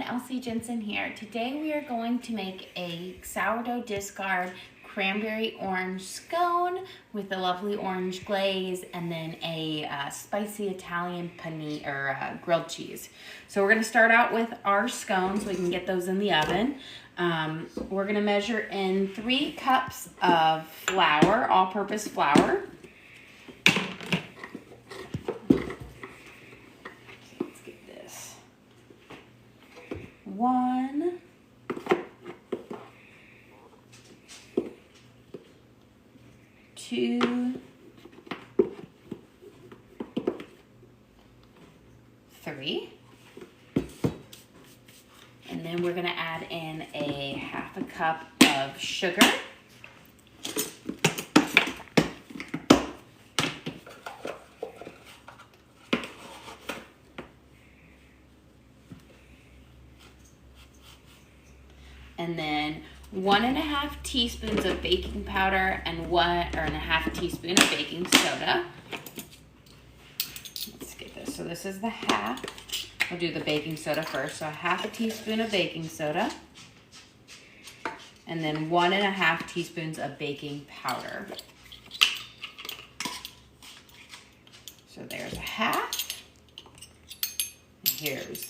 Elsie Jensen here. Today we are going to make a sourdough discard cranberry orange scone with a lovely orange glaze and then a spicy Italian panini or grilled cheese. So we're going to start out with our scones so we can get those in the oven. We're going to measure in 3 cups of flour, all-purpose flour. Let's get this. 1, 2, 3, and then we're going to add in a 1/2 cup of sugar. And then 1½ teaspoons of baking powder and 1½ teaspoon of baking soda. Let's get this. So this is the half. We'll do the baking soda first. So 1/2 teaspoon of baking soda. And then 1½ teaspoons of baking powder. So there's 1/2. Here's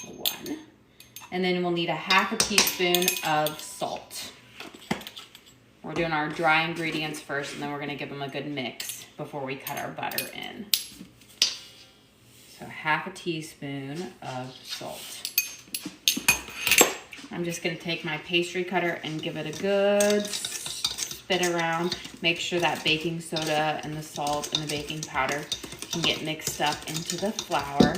1. And then we'll need 1/2 teaspoon of salt. We're doing our dry ingredients first, and then we're going to give them a good mix before we cut our butter in. So 1/2 teaspoon of salt. I'm just going to take my pastry cutter and give it a good spin around. Make sure that baking soda and the salt and the baking powder can get mixed up into the flour.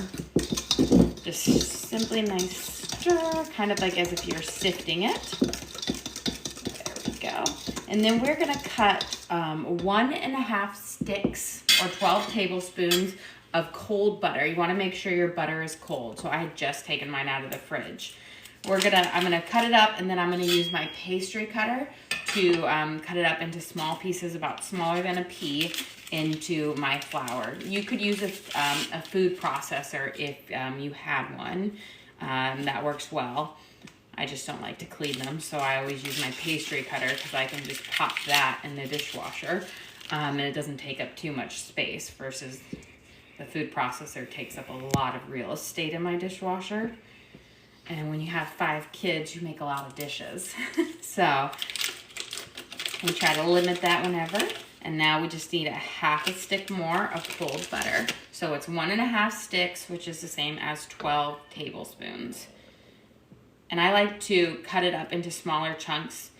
Just simply nice stir, kind of like as if you're sifting it. There we go. And then we're going to cut 1½ sticks or 12 tablespoons of cold butter. You want to make sure your butter is cold. So I had just taken mine out of the fridge. I'm gonna cut it up, and then I'm gonna use my pastry cutter to cut it up into small pieces about smaller than a pea into my flour. You could use a food processor if you had one. That works well. I just don't like to clean them, so I always use my pastry cutter because I can just pop that in the dishwasher, and it doesn't take up too much space versus the food processor takes up a lot of real estate in my dishwasher. And when you have 5 kids, you make a lot of dishes. So we try to limit that whenever. And now we just need 1/2 stick more of cold butter. So it's 1½ sticks, which is the same as 12 tablespoons. And I like to cut it up into smaller chunks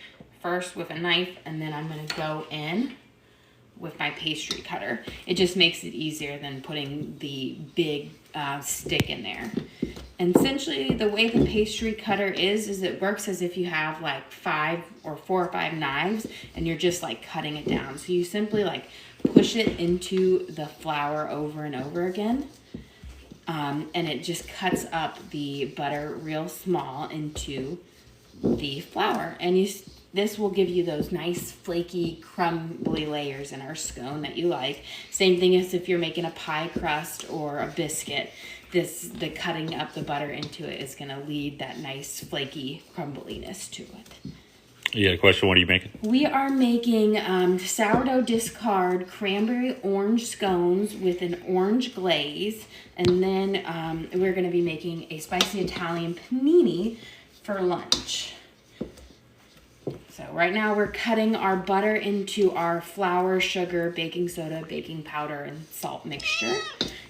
first with a knife, and then I'm going to go in with my pastry cutter. It just makes it easier than putting the big stick in there. And essentially the way the pastry cutter is it works as if you have like 4 or 5 knives and you're just like cutting it down. So you simply like push it into the flour over and over again. And it just cuts up the butter real small into the flour. And this will give you those nice flaky crumbly layers in our scone that you like. Same thing as if you're making a pie crust or a biscuit. The cutting up the butter into it is going to lead that nice flaky crumbliness to it. You got a question? What are you making? We are making sourdough discard cranberry orange scones with an orange glaze. And then we're going to be making a spicy Italian panini for lunch. So right now we're cutting our butter into our flour, sugar, baking soda, baking powder, and salt mixture.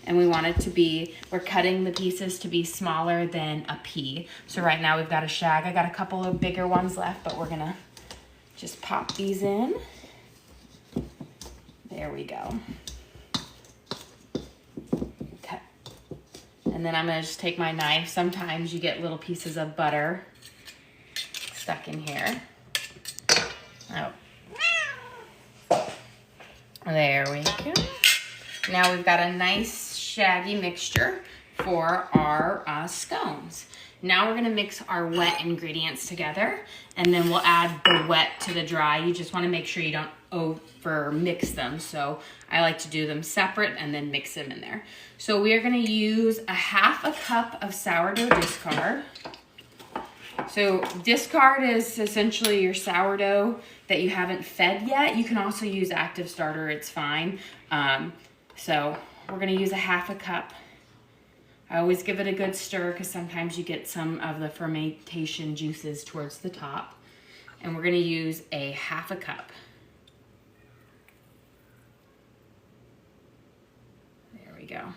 And we want it to be, we're cutting the pieces to be smaller than a pea. So right now we've got a shag. I got a couple of bigger ones left, but we're gonna just pop these in. There we go. Okay. And then I'm gonna just take my knife. Sometimes you get little pieces of butter stuck in here. Oh. There we go. Now we've got a nice shaggy mixture for our scones. Now we're going to mix our wet ingredients together, and then we'll add the wet to the dry. You just want to make sure you don't over mix them. So I like to do them separate and then mix them in there. So we are going to use a 1/2 cup of sourdough discard. So discard is essentially your sourdough that you haven't fed yet. You can also use active starter, it's fine. So we're gonna use a 1/2 cup. I always give it a good stir because sometimes you get some of the fermentation juices towards the top. And we're gonna use a 1/2 cup. There we go.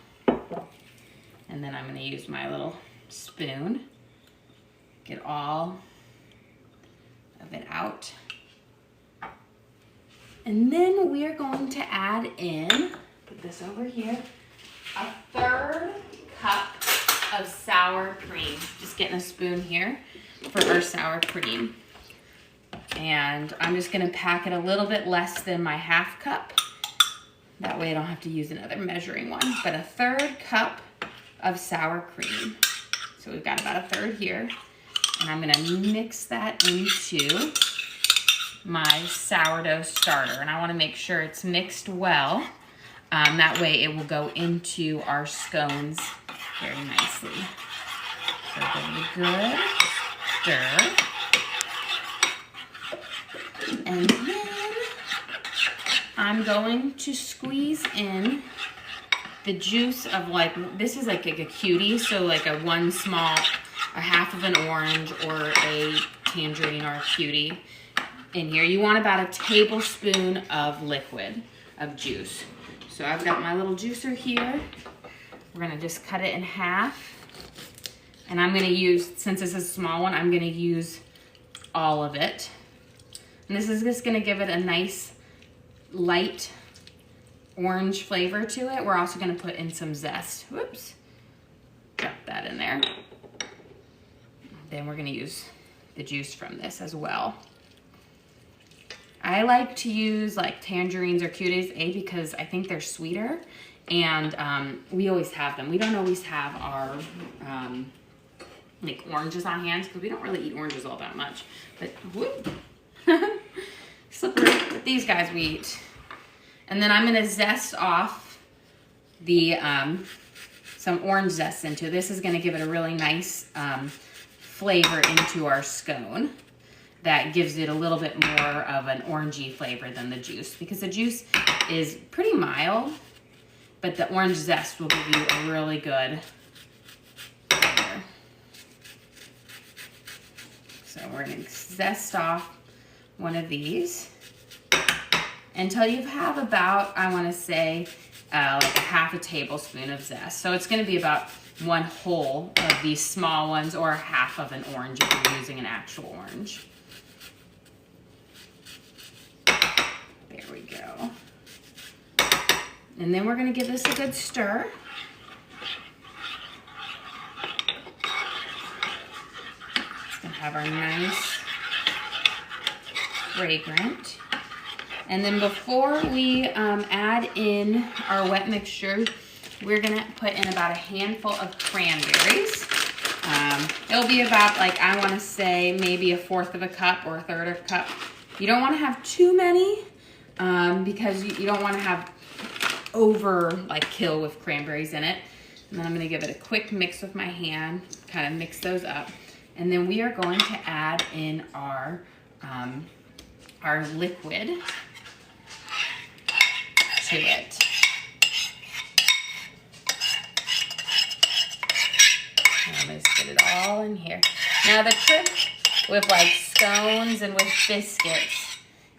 And then I'm gonna use my little spoon. Get all of it out. And then we are going to add in, put this over here, a 1/3 cup of sour cream. Just getting a spoon here for our sour cream. And I'm just gonna pack it a little bit less than my 1/2 cup. That way I don't have to use another measuring one, but a 1/3 cup of sour cream. So we've got about a 1/3 here. And I'm gonna mix that into my sourdough starter. And I wanna make sure it's mixed well. That way it will go into our scones very nicely. So give it a good stir. And then I'm going to squeeze in the juice of this is like a cutie, so like a 1/2 of an orange or a tangerine or a cutie in here. You want about a tablespoon of liquid, of juice. So I've got my little juicer here. We're gonna just cut it in half. And I'm gonna use, since this is a small one, I'm gonna use all of it. And this is just gonna give it a nice light orange flavor to it. We're also gonna put in some zest. Whoops, drop that in there. Then we're gonna use the juice from this as well. I like to use like tangerines or cuties, because I think they're sweeter, and we always have them. We don't always have our like oranges on hand because we don't really eat oranges all that much. But whoop, slippery. But these guys we eat. And then I'm gonna zest off the some orange zest into. This is gonna give it a really nice flavor into our scone. That gives it a little bit more of an orangey flavor than the juice, because the juice is pretty mild, but the orange zest will give you a really good flavor. So we're gonna zest off one of these until you have about, I wanna say, like a 1/2 tablespoon of zest. So it's gonna be about 1 whole of these small ones, or 1/2 of an orange if you're using an actual orange. There we go. And then we're gonna give this a good stir. It's gonna have our nice fragrant. And then before we add in our wet mixture, we're gonna put in about a handful of cranberries. It'll be about, like, I wanna say maybe 1/4 of a cup or 1/3 of a cup. You don't wanna have too many because you don't wanna have kill with cranberries in it. And then I'm gonna give it a quick mix with my hand, kind of mix those up. And then we are going to add in our liquid to it. I'm gonna just get it all in here. Now the trick with like scones and with biscuits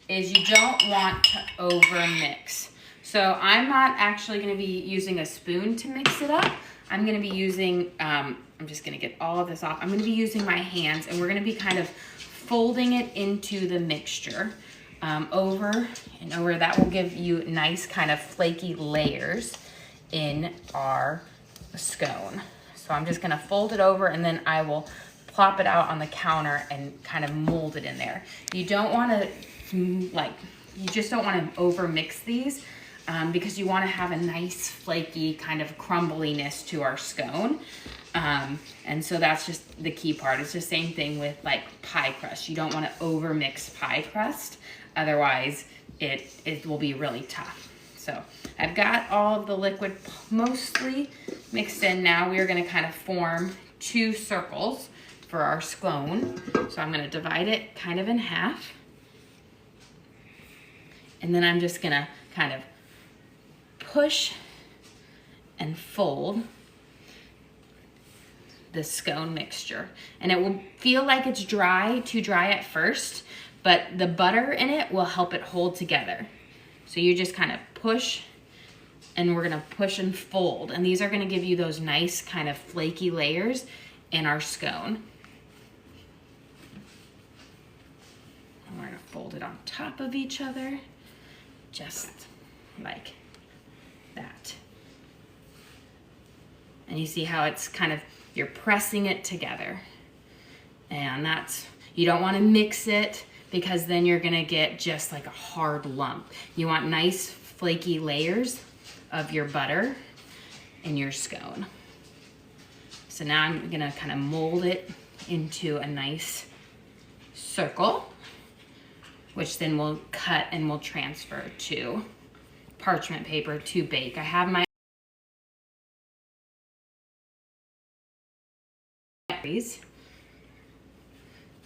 is you don't want to over mix. So I'm not actually gonna be using a spoon to mix it up. I'm gonna be using, I'm just gonna get all of this off. I'm gonna be using my hands, and we're gonna be kind of folding it into the mixture over and over. That will give you nice kind of flaky layers in our scone. So I'm just gonna fold it over, and then I will plop it out on the counter and kind of mold it in there. You don't wanna, you just don't wanna over mix these because you wanna have a nice flaky kind of crumbliness to our scone. And so that's just the key part. It's the same thing with like pie crust. You don't wanna over mix pie crust, otherwise it will be really tough. So I've got all of the liquid mostly mixed in. Now we are gonna kind of form 2 circles for our scone. So I'm gonna divide it kind of in half. And then I'm just gonna kind of push and fold the scone mixture. And it will feel like it's dry, too dry at first, but the butter in it will help it hold together. So you just kind of push, and we're gonna push and fold. And these are gonna give you those nice kind of flaky layers in our scone. And we're gonna fold it on top of each other, just like that. And you see how it's kind of, you're pressing it together. And that's, you don't want to mix it because then you're gonna get just like a hard lump. You want nice flaky layers of your butter in your scone. So now I'm gonna kind of mold it into a nice circle, which then we'll cut and we'll transfer to parchment paper to bake. I have my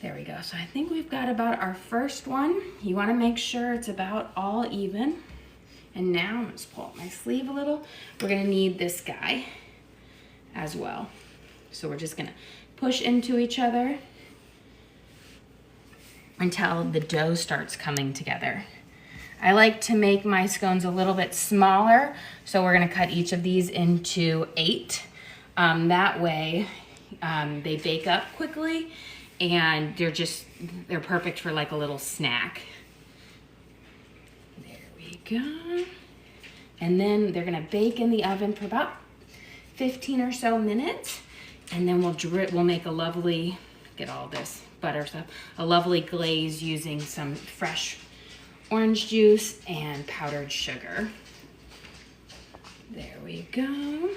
there we go. So I think we've got about our first one. You want to make sure it's about all even. And now I'm going to just pull up my sleeve a little. We're going to need this guy as well. So we're just going to push into each other until the dough starts coming together. I like to make my scones a little bit smaller, so we're going to cut each of these into 8. That way they bake up quickly, and they're perfect for like a little snack. There we go. And then they're gonna bake in the oven for about 15 or so minutes, and then we'll make a lovely, get all this butter stuff, a lovely glaze using some fresh orange juice and powdered sugar. There we go.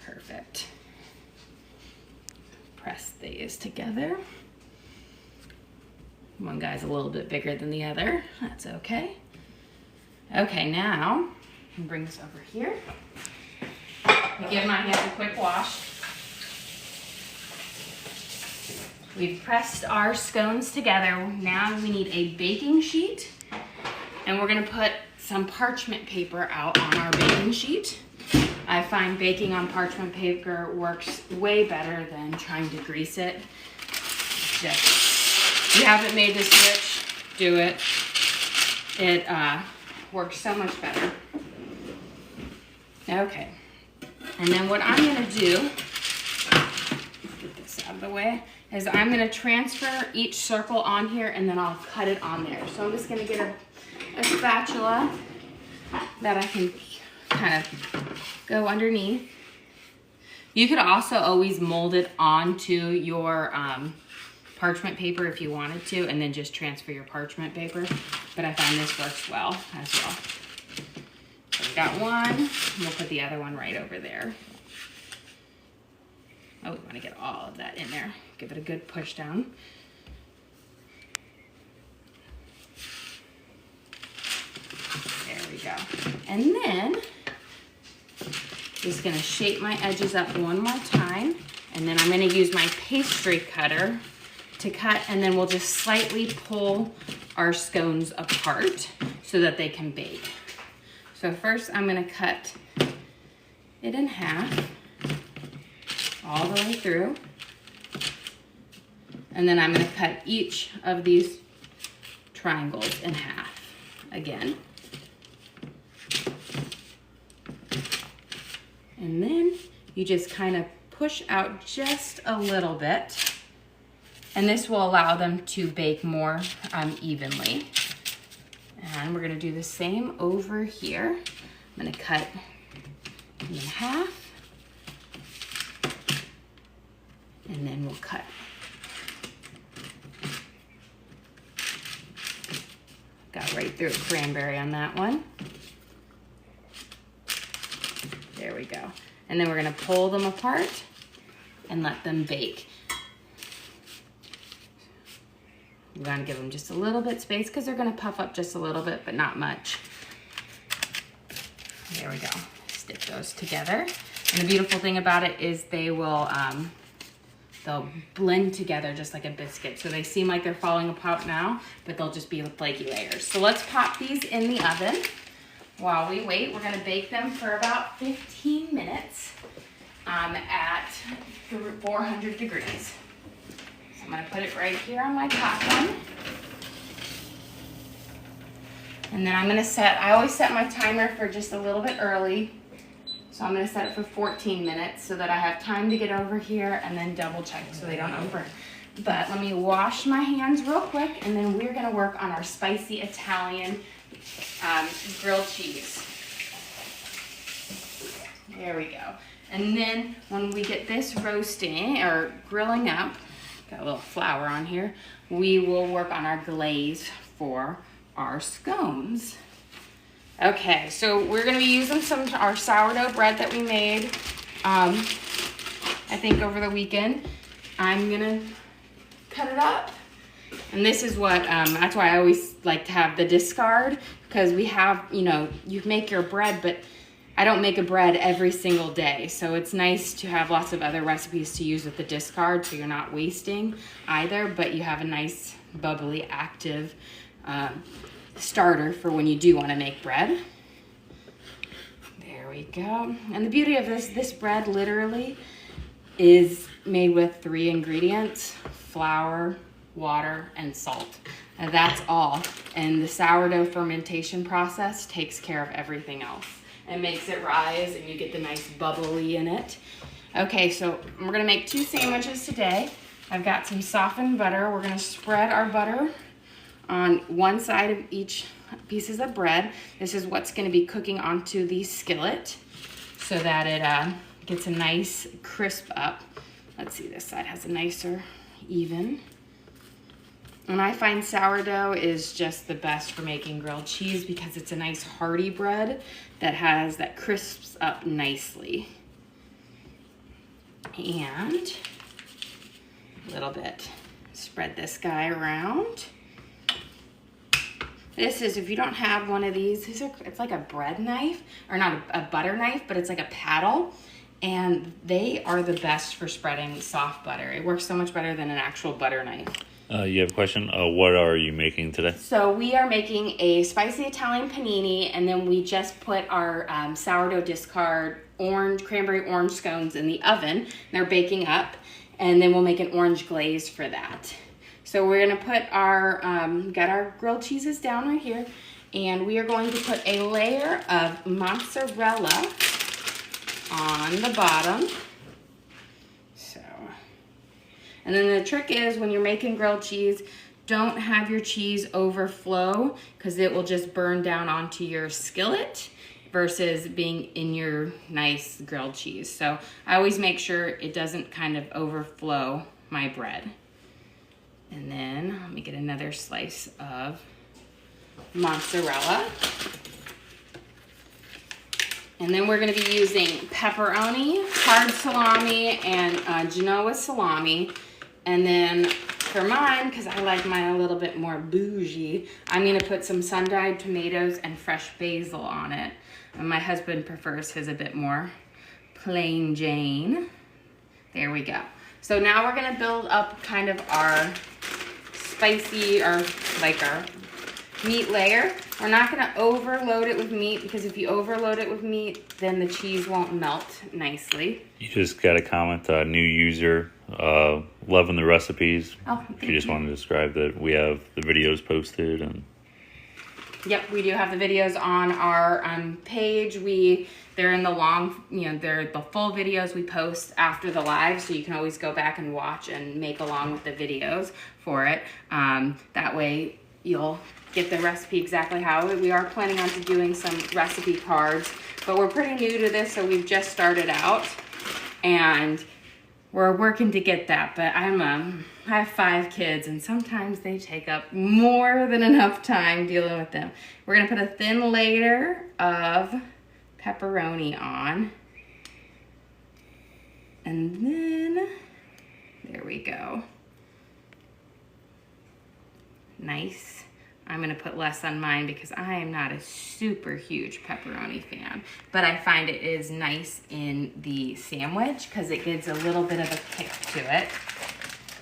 Perfect. Press these together. One guy's a little bit bigger than the other. That's okay. Okay, now I can bring this over here. I give my hands a quick wash. We've pressed our scones together. Now we need a baking sheet, and we're gonna put some parchment paper out on our baking sheet. I find baking on parchment paper works way better than trying to grease it. If you haven't made this switch, do it. It works so much better. Okay, and then what I'm gonna do, get this out of the way, is I'm gonna transfer each circle on here, and then I'll cut it on there. So I'm just gonna get a spatula that I can kind of go underneath. You could also always mold it onto your parchment paper if you wanted to, and then just transfer your parchment paper. But I find this works well as well. So we got one, and we'll put the other one right over there. Oh, we want to get all of that in there. Give it a good push down. There we go. And then just gonna shape my edges up one more time, and then I'm gonna use my pastry cutter to cut, and then we'll just slightly pull our scones apart so that they can bake. So first I'm gonna cut it in half all the way through, and then I'm gonna cut each of these triangles in half again. And then you just kind of push out just a little bit, and this will allow them to bake more evenly. And we're gonna do the same over here. I'm gonna cut in half, and then we'll cut. Got right through cranberry on that one. There we go. And then we're gonna pull them apart and let them bake. We're gonna give them just a little bit space because they're gonna puff up just a little bit, but not much. There we go. Stick those together. And the beautiful thing about it is they will, they'll blend together just like a biscuit. So they seem like they're falling apart now, but they'll just be flaky layers. So let's pop these in the oven. While we wait, we're gonna bake them for about 15 minutes at 400 degrees. So I'm gonna put it right here on my top one. And then I'm gonna I always set my timer for just a little bit early. So I'm gonna set it for 14 minutes so that I have time to get over here and then double check so they don't overburn. But let me wash my hands real quick, and then we're gonna work on our spicy Italian grilled cheese. There we go. And then when we get this roasting or grilling up, got a little flour on here, we will work on our glaze for our scones. Okay, so we're gonna be using our sourdough bread that we made, I think over the weekend. I'm gonna cut it up. And this is what, that's why I always like to have the discard, because we have, you know, you make your bread, but I don't make a bread every single day. So it's nice to have lots of other recipes to use with the discard so you're not wasting either, but you have a nice, bubbly, active starter for when you do want to make bread. There we go. And the beauty of this bread literally is made with 3 ingredients: flour, water, and salt. And that's all. And the sourdough fermentation process takes care of everything else. It makes it rise, and you get the nice bubbly in it. Okay, so we're gonna make 2 sandwiches today. I've got some softened butter. We're gonna spread our butter on one side of each pieces of bread. This is what's gonna be cooking onto the skillet so that it gets a nice crisp up. Let's see, this side has a nicer even. And I find sourdough is just the best for making grilled cheese because it's a nice hearty bread that crisps up nicely. And a little bit, spread this guy around. This is, if you don't have one of these, it's like a bread knife, or not a butter knife, but it's like a paddle. And they are the best for spreading soft butter. It works so much better than an actual butter knife. You have a question? What are you making today? So we are making a spicy Italian panini, and then we just put our sourdough discard cranberry orange scones in the oven. They're baking up, and then we'll make an orange glaze for that. So we're gonna put got our grilled cheeses down right here, and we are going to put a layer of mozzarella on the bottom. And then the trick is when you're making grilled cheese, don't have your cheese overflow because it will just burn down onto your skillet versus being in your nice grilled cheese. So I always make sure it doesn't kind of overflow my bread. And then let me get another slice of mozzarella. And then we're gonna be using pepperoni, hard salami, and Genoa salami. And then for mine, because I like mine a little bit more bougie, I'm gonna put some sun-dried tomatoes and fresh basil on it. And my husband prefers his a bit more plain Jane. There we go. So now we're gonna build up kind of our spicy, or like our meat layer. We're not gonna overload it with meat because if you overload it with meat, then the cheese won't melt nicely. You just got a comment, new user, loving the recipes. Oh, if you just want to describe that, we have the videos posted. And yep, we do have the videos on our page. They're in the long, they're the full videos we post after the live, so you can always go back and watch and make along with the videos for it. That way you'll get the recipe exactly how we are planning on doing some recipe cards, but we're pretty new to this, so we've just started out and we're working to get that. But I have 5 kids and sometimes they take up more than enough time dealing with them. We're gonna put a thin layer of pepperoni on, and then there we go. Nice I'm gonna put less on mine because I am not a super huge pepperoni fan, but I find it is nice in the sandwich because it gives a little bit of a kick to it.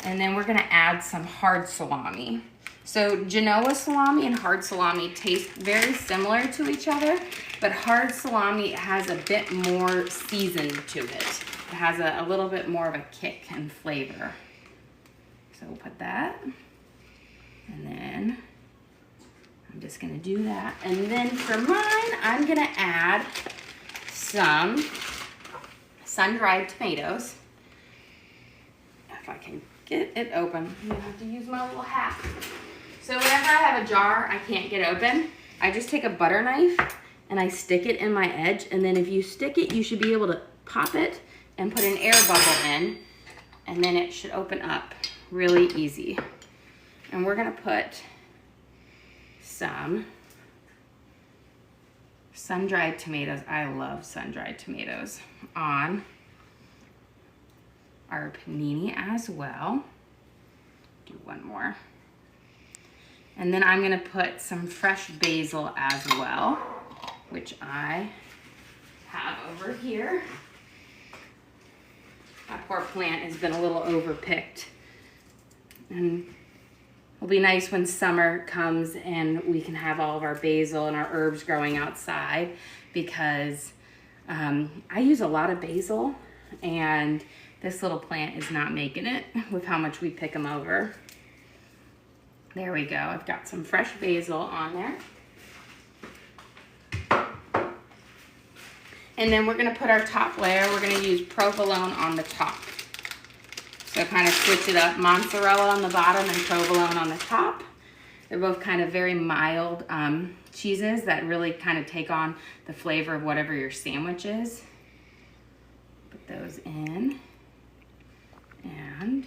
And then we're gonna add some hard salami. So Genoa salami and hard salami taste very similar to each other, but hard salami has a bit more season to it. It has a little bit more of a kick and flavor. So we'll put that, and then I'm just gonna do that. And then for mine, I'm gonna add some sun-dried tomatoes. If I can get it open, I'm gonna have to use my little hat. So whenever I have a jar I can't get open, I just take a butter knife and I stick it in my edge. And then if you stick it, you should be able to pop it and put an air bubble in, and then it should open up really easy. And we're gonna put some sun-dried tomatoes. I love sun-dried tomatoes on our panini as well. Do one more. And then I'm gonna put some fresh basil as well, which I have over here. My poor plant has been a little overpicked. And it'll be nice when summer comes and we can have all of our basil and our herbs growing outside, because I use a lot of basil and this little plant is not making it with how much we pick them over. There we go. I've got some fresh basil on there. And then we're gonna put our top layer. We're gonna use provolone on the top. So kind of switch it up, mozzarella on the bottom and provolone on the top. They're both kind of very mild cheeses that really kind of take on the flavor of whatever your sandwich is. Put those in and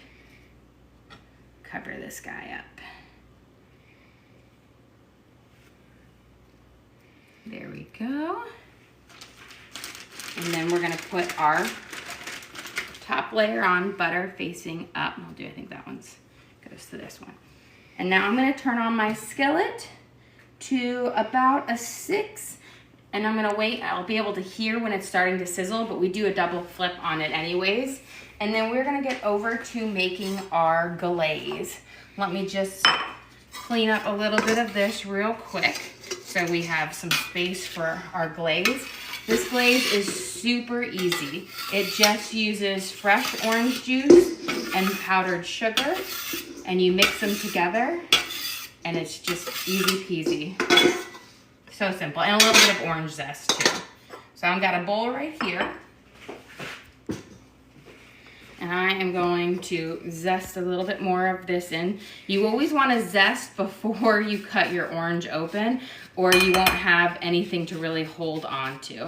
cover this guy up. There we go. And then we're gonna put our top layer on, butter facing up. I think that one's goes to this one. And now I'm gonna turn on my skillet to about a 6, and I'm gonna wait. I'll be able to hear when it's starting to sizzle, but we do a double flip on it anyways. And then we're gonna get over to making our glaze. Let me just clean up a little bit of this real quick so we have some space for our glaze. This glaze is super easy. It just uses fresh orange juice and powdered sugar, and you mix them together, and it's just easy peasy. So simple, and a little bit of orange zest too. So I've got a bowl right here, and I am going to zest a little bit more of this in. You always want to zest before you cut your orange open, or you won't have anything to really hold on to.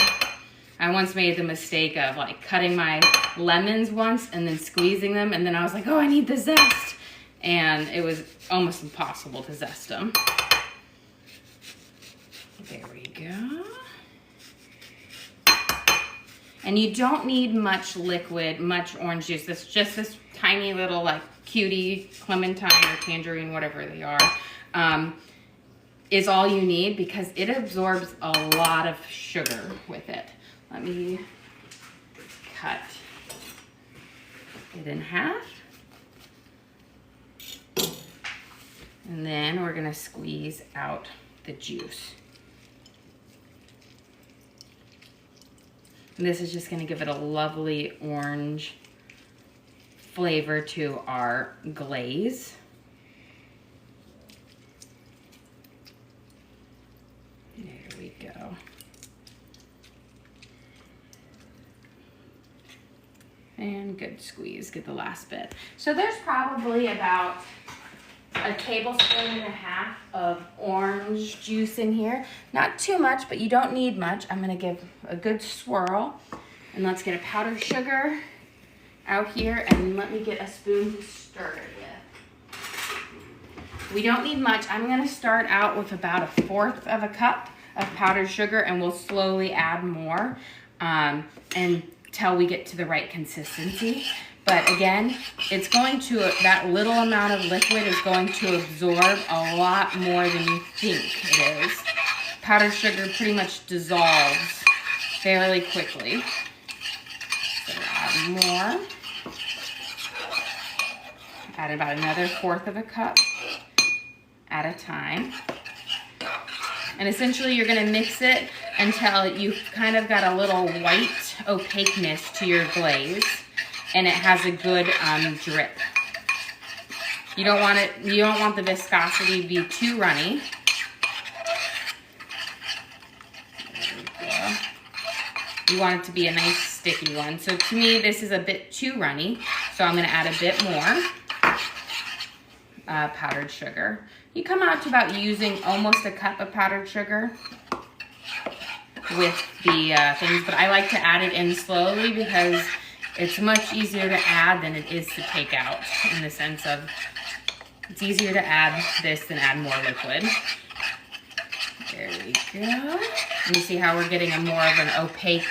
I once made the mistake of like cutting my lemons once and then squeezing them, and then I was like, oh, I need the zest. And it was almost impossible to zest them. There we go. And you don't need much liquid, much orange juice. It's just this tiny little like cutie clementine or tangerine, whatever they are, is all you need, because it absorbs a lot of sugar with it. Let me cut it in half. And then we're gonna squeeze out the juice. And this is just gonna give it a lovely orange flavor to our glaze. There we go. And good squeeze, get the last bit. So there's probably about a tablespoon and a half of orange juice in here. Not too much, but you don't need much. I'm gonna give a good swirl. And let's get a powdered sugar out here, and let me get a spoon to stir it with. We don't need much. I'm gonna start out with about 1/4 of a cup of powdered sugar, and we'll slowly add more. And till we get to the right consistency. But again, it's going to, that little amount of liquid is going to absorb a lot more than you think it is. Powdered sugar pretty much dissolves fairly quickly. So we'll add more. Add about another 1/4 of a cup at a time. And essentially you're gonna mix it until you've kind of got a little white opaqueness to your glaze and it has a good drip. You don't want the viscosity to be too runny. There we go. You want it to be a nice sticky one. So to me, this is a bit too runny, so I'm gonna add a bit more powdered sugar. You come out to about using almost a cup of powdered sugar with the things, but I like to add it in slowly because it's much easier to add than it is to take out, in the sense of it's easier to add this than add more liquid. There we go. And you see how we're getting a more of an opaque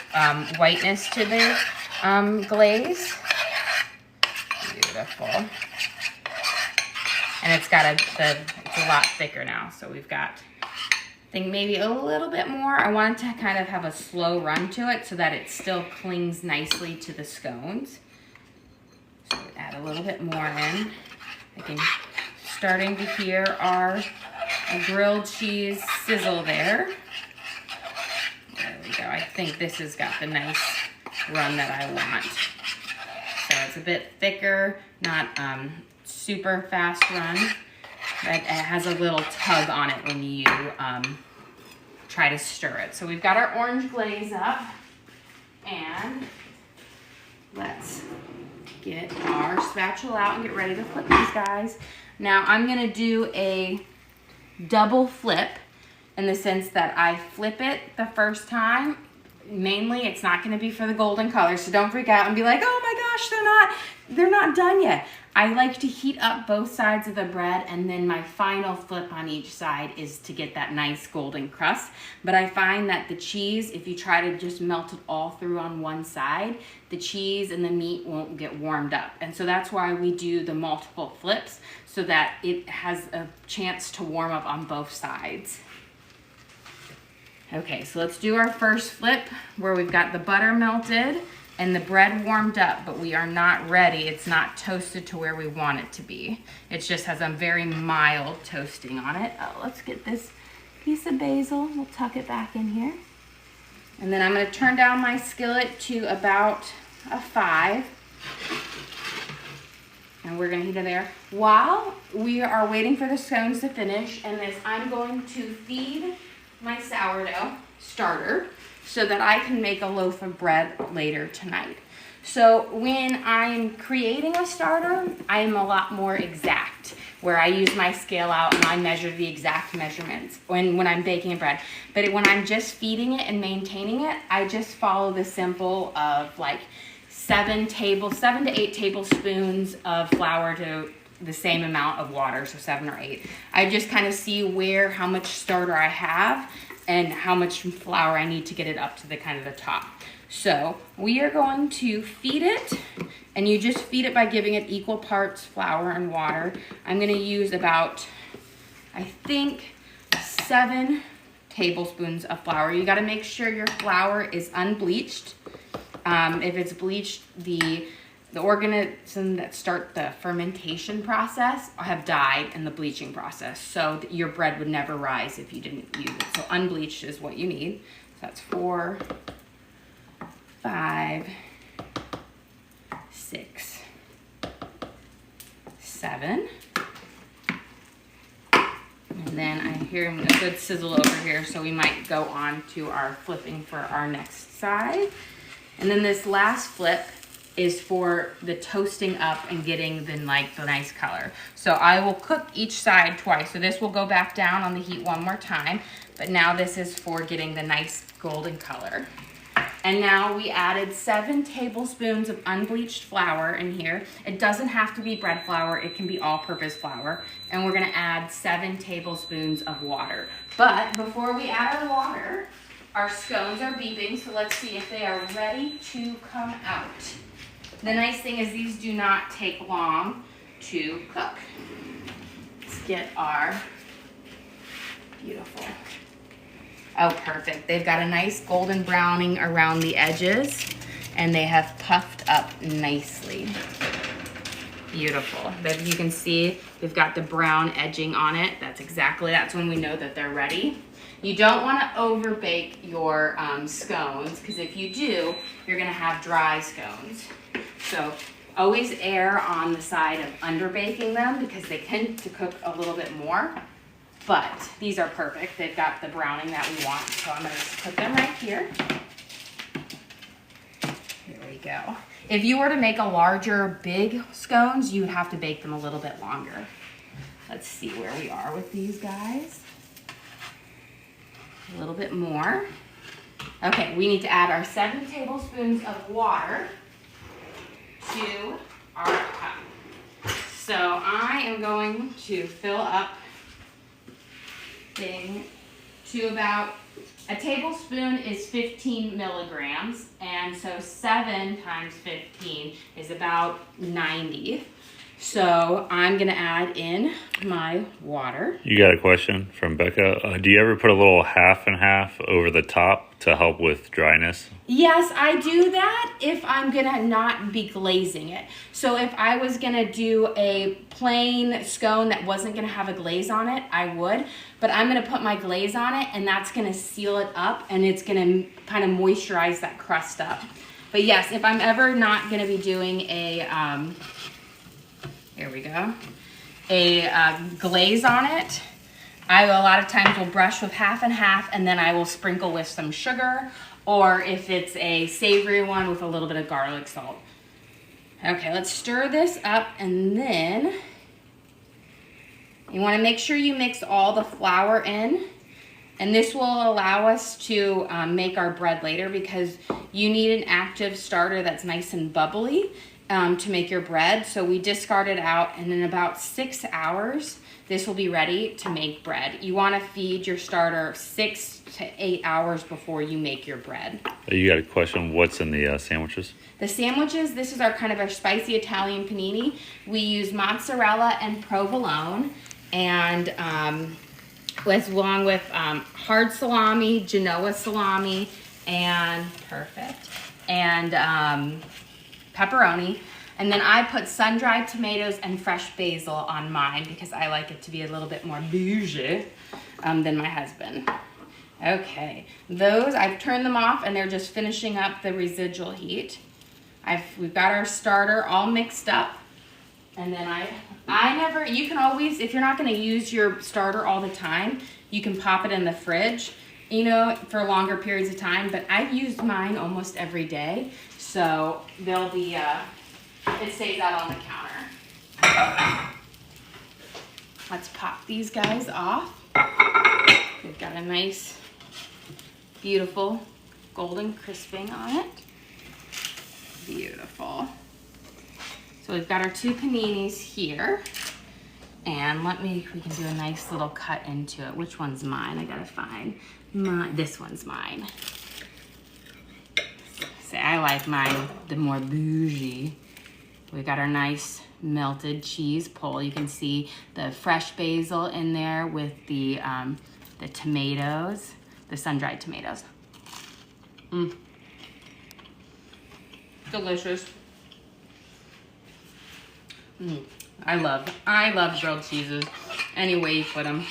whiteness to the glaze. Beautiful. And it's got it's a lot thicker now. So we've got, I think maybe a little bit more. I want it to kind of have a slow run to it so that it still clings nicely to the scones. So we add a little bit more in. I can, starting to hear our grilled cheese sizzle there. There we go. I think this has got the nice run that I want. So it's a bit thicker, not super fast run, but it has a little tug on it when you try to stir it. So we've got our orange glaze up, and let's get our spatula out and get ready to flip these guys. Now I'm gonna do a double flip in the sense that I flip it the first time. Mainly it's not going to be for the golden color, so don't freak out and be like, oh my gosh, they're not done yet. I like to heat up both sides of the bread, and then my final flip on each side is to get that nice golden crust. But I find that the cheese, if you try to just melt it all through on one side, the cheese and the meat won't get warmed up. And so that's why we do the multiple flips, so that it has a chance to warm up on both sides. Okay, so let's do our first flip where we've got the butter melted and the bread warmed up, but we are not ready. It's not toasted to where we want it to be. It just has a very mild toasting on it. Oh, let's get this piece of basil. We'll tuck it back in here. And then I'm gonna turn down my skillet to about a 5. And we're gonna heat it there. While we are waiting for the scones to finish, and this, I'm going to feed my sourdough starter so that I can make a loaf of bread later tonight. So when I'm creating a starter, I'm a lot more exact, where I use my scale out and I measure the exact measurements when I'm baking bread. But when I'm just feeding it and maintaining it, I just follow the simple of like 7 to 8 tablespoons of flour to the same amount of water, so 7 or 8. I just kind of see how much starter I have and how much flour I need to get it up to the kind of the top. So we are going to feed it, and you just feed it by giving it equal parts flour and water. I'm gonna use about, I think, 7 tablespoons of flour. You gotta make sure your flour is unbleached. If it's bleached, the organisms that start the fermentation process have died in the bleaching process, so your bread would never rise if you didn't use it. So unbleached is what you need. So that's 4, 5, 6, 7. And then I hear a good sizzle over here, so we might go on to our flipping for our next side. And then this last flip is for the toasting up and getting the nice color. So I will cook each side twice. So this will go back down on the heat one more time, but now this is for getting the nice golden color. And now we added 7 tablespoons of unbleached flour in here. It doesn't have to be bread flour, it can be all-purpose flour. And we're gonna add 7 tablespoons of water. But before we add our water, Our scones are beeping, so let's see if they are ready to come out. The nice thing is these do not take long to cook. Let's get our beautiful. Oh, perfect. They've got a nice golden browning around the edges, and they have puffed up nicely. Beautiful. But you can see they've got the brown edging on it. That's when we know that they're ready. You don't want to over bake your scones, because if you do, you're going to have dry scones. So always err on the side of under baking them, because they tend to cook a little bit more. But these are perfect. They've got the browning that we want. So I'm going to put them right here. There we go. If you were to make a larger, big scones, you would have to bake them a little bit longer. Let's see where we are with these guys. A little bit more. Okay, we need to add our 7 tablespoons of water to our cup. So I am going to fill up thing to about a tablespoon is 15 milligrams, and so 7 times 15 is about 90. So I'm gonna add in my water. You got a question from Becca. Do you ever put a little half and half over the top to help with dryness? Yes, I do that if I'm gonna not be glazing it. So if I was gonna do a plain scone that wasn't gonna have a glaze on it, I would. But I'm gonna put my glaze on it, and that's gonna seal it up, and it's gonna kind of moisturize that crust up. But yes, if I'm ever not gonna be doing a, here we go, a glaze on it, I a lot of times will brush with half and half, and then I will sprinkle with some sugar, or if it's a savory one, with a little bit of garlic salt. Okay, let's stir this up, and then you want to make sure you mix all the flour in, and this will allow us to make our bread later, because you need an active starter that's nice and bubbly to make your bread. So we discard it out, and in about 6 hours, this will be ready to make bread. You want to feed your starter 6 to 8 hours before you make your bread. You got a question, what's in the sandwiches? The sandwiches, this is our kind of our spicy Italian panini. We use mozzarella and provolone, and along with hard salami, Genoa salami, and perfect, and pepperoni. And then I put sun-dried tomatoes and fresh basil on mine, because I like it to be a little bit more bougie than my husband. Okay, those, I've turned them off, and they're just finishing up the residual heat. We've got our starter all mixed up. And then you can always, if you're not gonna use your starter all the time, you can pop it in the fridge, for longer periods of time. But I've used mine almost every day, so they'll be, it stays out on the counter. Let's pop these guys off. We've got a nice, beautiful golden crisping on it. Beautiful. So we've got our 2 paninis here, and we can do a nice little cut into it. Which one's mine? I gotta find mine. This one's mine. See, I like mine the more bougie. We've got our nice melted cheese pull. You can see the fresh basil in there with the tomatoes, the sun-dried tomatoes. Delicious. I love grilled cheeses, any way you put them.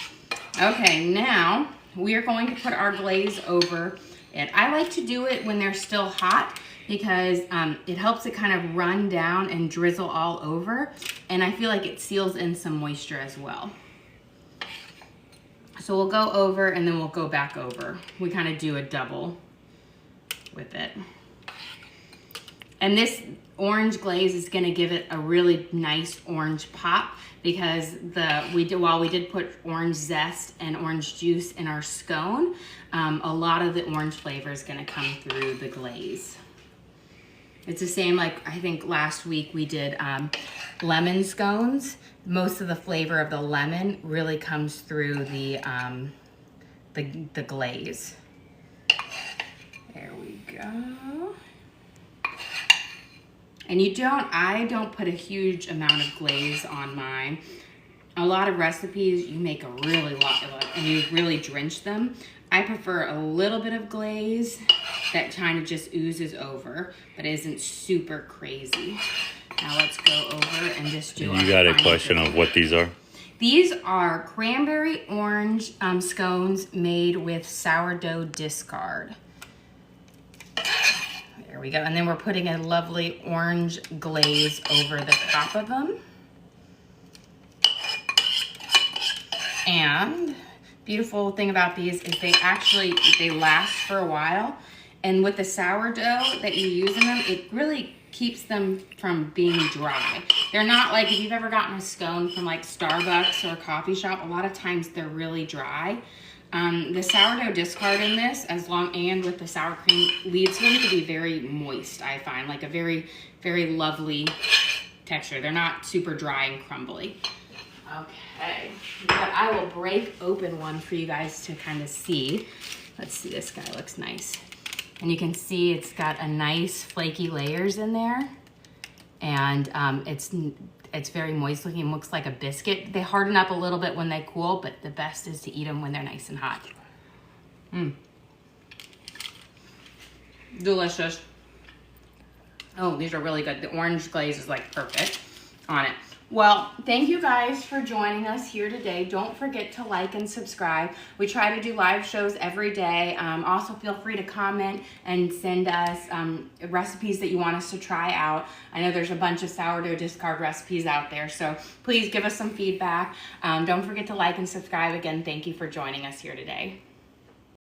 Okay, now we are going to put our glaze over it. I like to do it when they're still hot, because it helps it kind of run down and drizzle all over, and I feel like it seals in some moisture as well. So we'll go over, and then we'll go back over. We kind of do a double with it. And this orange glaze is going to give it a really nice orange pop, because while we did put orange zest and orange juice in our scone, a lot of the orange flavor is going to come through the glaze. It's the same, like I think last week we did lemon scones. Most of the flavor of the lemon really comes through the glaze. go. And I don't put a huge amount of glaze on mine. A lot of recipes, you make a really lot and you really drench them. I prefer a little bit of glaze that kind of just oozes over, but isn't super crazy. Now let's go over and just do. You got a question of what these are? These are cranberry orange scones made with sourdough discard. There we go. And then we're putting a lovely orange glaze over the top of them. And beautiful thing about these is they last for a while. And with the sourdough that you use in them, it really keeps them from being dry. They're not like, if you've ever gotten a scone from like Starbucks or a coffee shop, a lot of times they're really dry. The sourdough discard in this, and with the sour cream, leaves them to be very moist, I find. Like a very, very lovely texture. They're not super dry and crumbly. Okay, but I will break open one for you guys to kind of see. Let's see, this guy looks nice. And you can see it's got a nice flaky layers in there. And it's very moist looking, looks like a biscuit. They harden up a little bit when they cool, but the best is to eat them when they're nice and hot. Delicious. Oh, these are really good. The orange glaze is like perfect on it. Well, thank you guys for joining us here today. Don't forget to like and subscribe. We try to do live shows every day. Also, feel free to comment and send us recipes that you want us to try out. I know there's a bunch of sourdough discard recipes out there, so please give us some feedback. Don't forget to like and subscribe. Again, thank you for joining us here today.